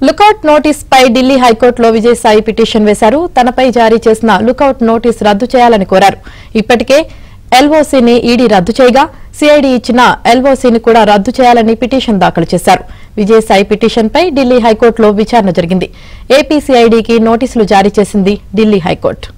Lookout notice పై ఢిల్లీ హైకోర్టులో Vijayasai petition వేశారు. తనపై జారీ చేసిన లుకౌట్ నోటీస్ రద్దు చేయాలని కోరారు. ఇప్పటికే ఎల్ఓసీని ఈడీ రద్దు చేయగా సిఐడి ఇచ్చిన ఎల్ఓసీని కూడా రద్దు చేయాలని పిటిషన్ దాఖలు చేశారు. విజయసాయి పిటిషన్పై ఢిల్లీ హైకోర్టులో విచారణ జరిగింది. ఏపీ సిఐడికి నోటీసులు జారీ చేసింది ఢిల్లీ హైకోర్టు.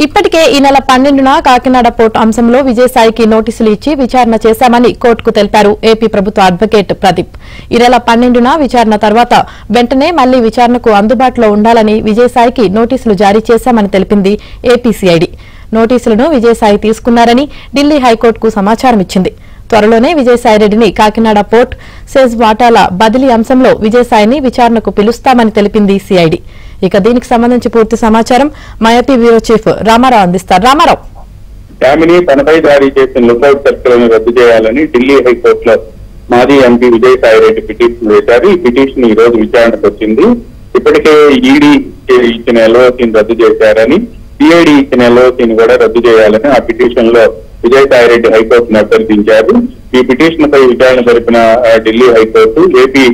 ఇప్పటికే ఈ నెల 12న కాకినాడ పోర్టు అంశంలో విజయసాయికి నోటీసులు ఇచ్చి విచారణ చేశామని కోర్టుకు తెలిపారు ఏపీ ప్రభుత్వ అడ్వకేట్ ప్రదీప్. ఈ నెల 12న విచారణ తర్వాత వెంటనే మళ్లీ విచారణకు అందుబాటులో ఉండాలని విజయసాయికి నోటీసులు జారీ చేశామని తెలిపింది ఏపీ సిఐడి. నోటీసులను విజయసాయి తీసుకున్నారని ఢిల్లీ హైకోర్టుకు సమాచారం ఇచ్చింది. త్వరలోనే విజయసాయిరెడ్డిని కాకినాడ పోర్ట్ సెజ్ వాటాల బదిలీ అంశంలో విజయసాయిని విచారణకు పిలుస్తామని తెలిపింది సిఐడి. ఇక దీనికి సంబంధించి పూర్తి సమాచారం మా ఏపీ బ్యూరో చీఫ్ రామారావు అందిస్తారు. రామారావు, యామిని తనపై జారీ చేసిన లుకౌట్ సర్కిల్ను రద్దు చేయాలని ఢిల్లీ హైకోర్టులో మాజీ ఎంపీ విజయసాయిరెడ్డి పిటిషన్ వేశారు. ఈ పిటిషన్ ఈ రోజు విచారణకు వచ్చింది. ఇప్పటికే ఈడీ ఇచ్చిన ఎల్ఓసీని రద్దు చేశారని, సిఐడి ఇచ్చిన ఎల్ఓసీని కూడా రద్దు చేయాలని ఆ పిటిషన్ లో విజయసాయిరెడ్డి హైకోర్టును అభ్యర్థించారు. ఈ పిటిషన్ పై విచారణ జరిపిన ఢిల్లీ హైకోర్టు ఏపీ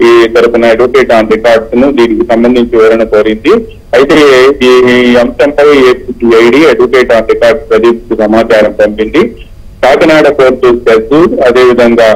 ఈ తరపున అడ్వకేట్ ఆన్ రికార్డ్స్ ను దీనికి సంబంధించి వివరణ కోరింది. అయితే ఈ అంశంపై ఏపీఐడి అడ్వకేట్ ఆన్ రికార్డ్స్ ప్రదీప్ సమాచారం పంపింది. కాకినాడ కోర్టు సెస్, అదేవిధంగా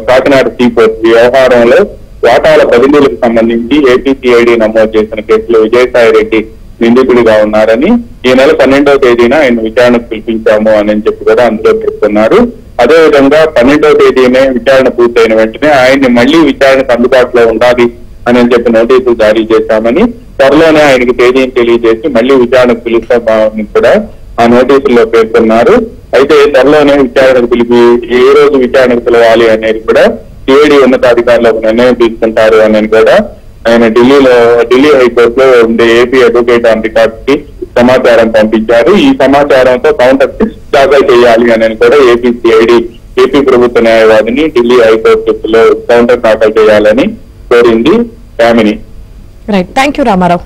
కాకినాడ సీపోర్ట్ వ్యవహారంలో వాటాల బదిలీలకు సంబంధించి ఏపీసీఐడి నమోదు చేసిన కేసులో విజయసాయిరెడ్డి నిందితుడిగా ఉన్నారని, ఈ నెల 12వ తేదీన ఆయన విచారణకు పిలిపించాము అని చెప్పి కూడా అందులో పేర్కొన్నారు. అదేవిధంగా 12వ తేదీనే విచారణ పూర్తయిన వెంటనే ఆయన్ని మళ్లీ విచారణకు అందుబాటులో ఉండాలి అని చెప్పి నోటీసులు జారీ చేశామని, త్వరలోనే ఆయనకి తేదీని తెలియజేసి మళ్లీ విచారణకు పిలుస్తామని కూడా ఆ నోటీసుల్లో పేర్కొన్నారు. అయితే త్వరలోనే విచారణకు పిలిపి ఏ రోజు విచారణకు పిలవాలి అనేది కూడా సిఐడి ఉన్నతాధికారులు ఒక నిర్ణయం తీసుకుంటారు అని కూడా ఆయన ఢిల్లీ హైకోర్టులో ఉండే ఏపీ అడ్వకేట్ ఆన్ రికార్డ్స్ కి సమాచారం పంపించారు. ఈ సమాచారంతో కౌంటర్ దాఖలు చేయాలి అని కూడా ఏపీ సిఐడి ఏపీ ప్రభుత్వ న్యాయవాదిని ఢిల్లీ హైకోర్టులో కౌంటర్ దాఖలు చేయాలని కోరింది. Yamini. Right, thank you Ramarao.